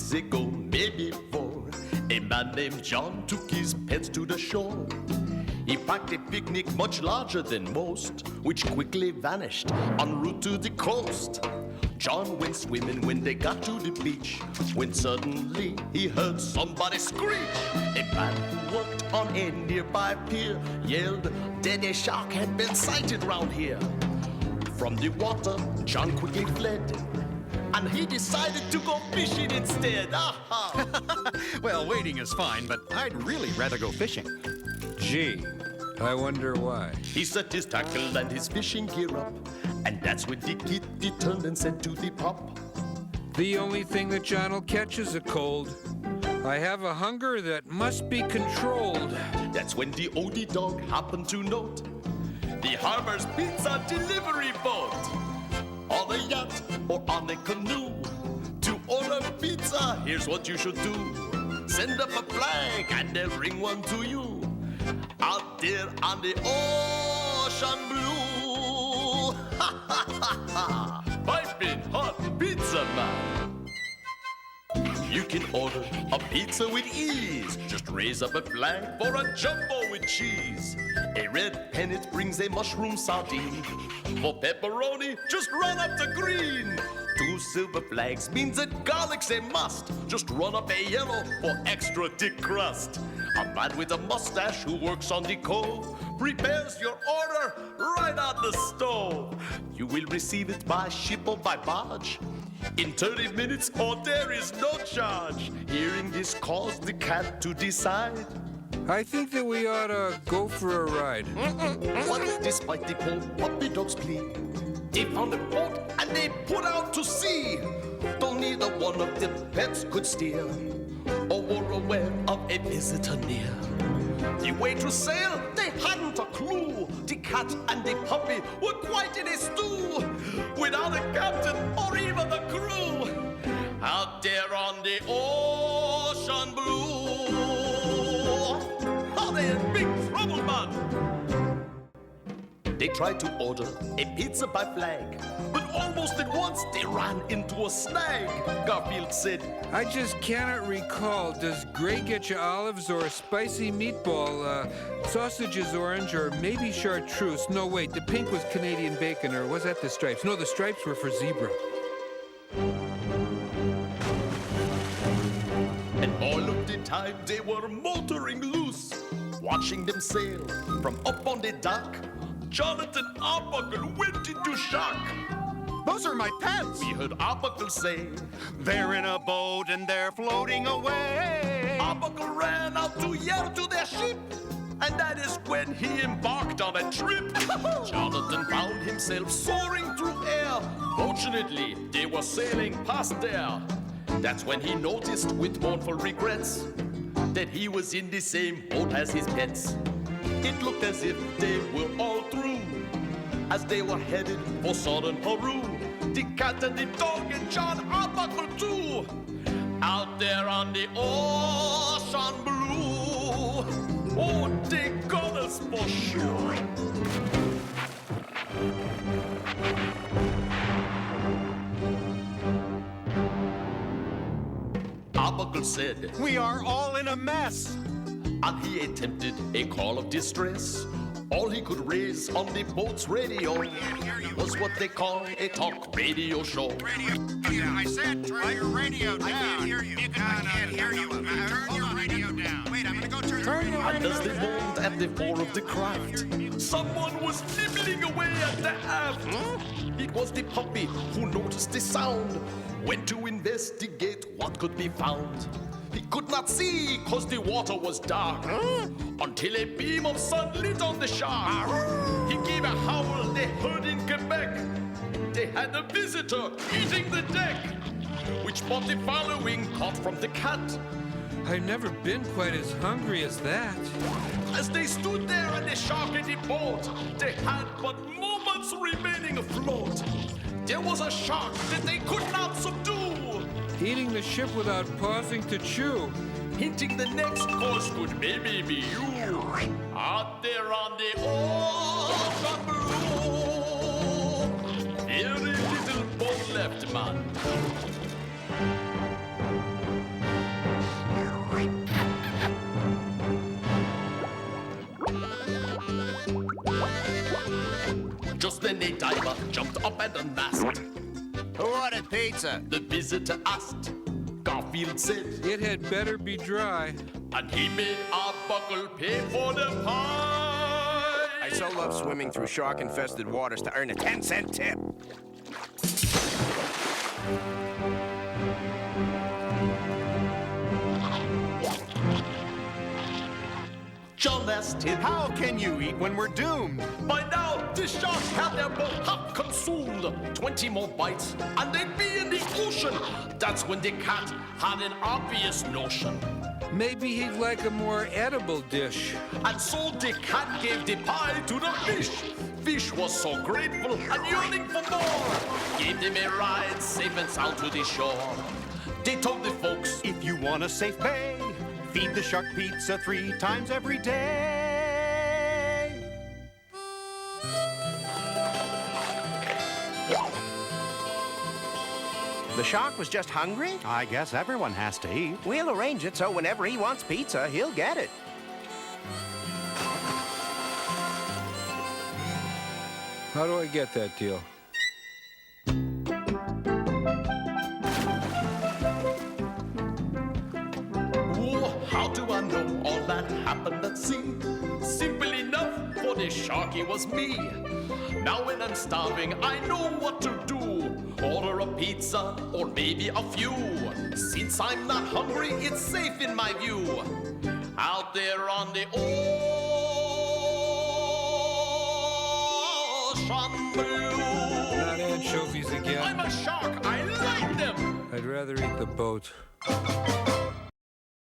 Weeks ago, maybe four, a man named John took his pets to the shore. He packed a picnic much larger than most, which quickly vanished en route to the coast. John went swimming when they got to the beach, when suddenly he heard somebody screech. A man who worked on a nearby pier yelled that a shark had been sighted round here. From the water, John quickly fled, and he decided to go fishing instead. Well, waiting is fine, but I'd really rather go fishing. Gee, I wonder why. He set his tackle and his fishing gear up, and that's when the kitty turned and said to the pup, "The only thing that John'll catch is a cold. I have a hunger that must be controlled." That's when the OD dog happened to note the Harbor's pizza delivery boat. On a yacht or on a canoe, to order pizza, here's what you should do. Send up a flag and they'll bring one to you, out there on the ocean blue. Ha ha ha ha! Piping hot pizza man. You can order a pizza with ease. Just raise up a flag for a jumbo with cheese. A red pennant brings a mushroom sardine. For pepperoni, just run up the green. 2 silver flags means that garlic's a must. Just run up a yellow for extra thick crust. A man with a mustache who works on the cove prepares your order right on the stove. You will receive it by ship or by barge in 30 minutes, or there is no charge. Hearing this caused the cat to decide, I think that we ought to go for a ride. But despite the poor puppy dog's plea, they found a boat and they put out to sea. Though neither one of the pets could steer or were aware of a visitor near. The way to sail, they hadn't a clue. The cat and the puppy were quite in a stew, without a captain or even a crew, out there on the ocean blue. Oh, they're in big trouble, man. They tried to order a pizza by flag, but almost at once they ran into a snag. Garfield said, I just cannot recall. Does gray get you olives or a spicy meatball? Sausage is orange or maybe chartreuse. No, wait, the pink was Canadian bacon, or was that the stripes? No, the stripes were for zebra. And all of the time they were motoring loose, watching them sail from up on the dock. Jonathan Arbuckle went into shock. Those are my pets! We heard Arbuckle say, They're in a boat and they're floating away. Arbuckle ran out to yell to their ship, and that is when he embarked on a trip. Jonathan found himself soaring through air. Fortunately, they were sailing past there. That's when he noticed with mournful regrets that he was in the same boat as his pets. It looked as if they were all through, as they were headed for southern Peru. The cat and the dog and John Arbuckle too, out there on the ocean blue. Oh, they got us for sure. Arbuckle said, We are all in a mess. And he attempted a call of distress. All he could raise on the boat's radio was what they call a talk radio show. Yeah, I said turn your radio down. I can't hear you. I can't hear you. Turn your radio down. Wait, I'm gonna go turn your radio down. And as they moaned at the fore of the craft, someone was nibbling away at the aft. It was the puppy who noticed the sound, went to investigate what could be found. He could not see cause the water was dark, until a beam of sun lit on the shark. He gave a howl they heard in Quebec. They had a visitor eating the deck, which brought the following caught from the cat. I've never been quite as hungry as that. As they stood there at the shark in the boat, they had but moments remaining afloat. There was a shark that they could not subdue, Eating the ship without pausing to chew. hinting the next course could maybe be you. Out there on the ocean blue, very little boat left, man. Just then a diver jumped up and unmasked. Who ordered pizza? The visitor asked. Garfield said, It had better be dry. and he made our buckle pay for the pie. I so love swimming through shark-infested waters to earn a 10-cent tip. John asked him, How can you eat when we're doomed? by now the sharks had their boat half consumed. 20 more bites, and they'd be in the ocean. That's when the cat had an obvious notion. Maybe he'd like a more edible dish. And so the cat gave the pie to the fish. Fish was so grateful and yearning for more. Gave them a ride safe and sound to the shore. They told the folks, If you want a safe bay, feed the shark pizza 3 times every day. The shark was just hungry? I guess everyone has to eat. We'll arrange it so whenever he wants pizza, he'll get it. How do I get that deal? oh, how do I know all that happened at sea? Simple enough, for the sharky was me. Now when I'm starving, I know what to do. Order a pizza, or maybe a few. Since I'm not hungry, it's safe in my view. Out there on the ocean blue. Not anchovies again. I'm a shark, I like them. I'd rather eat the boat.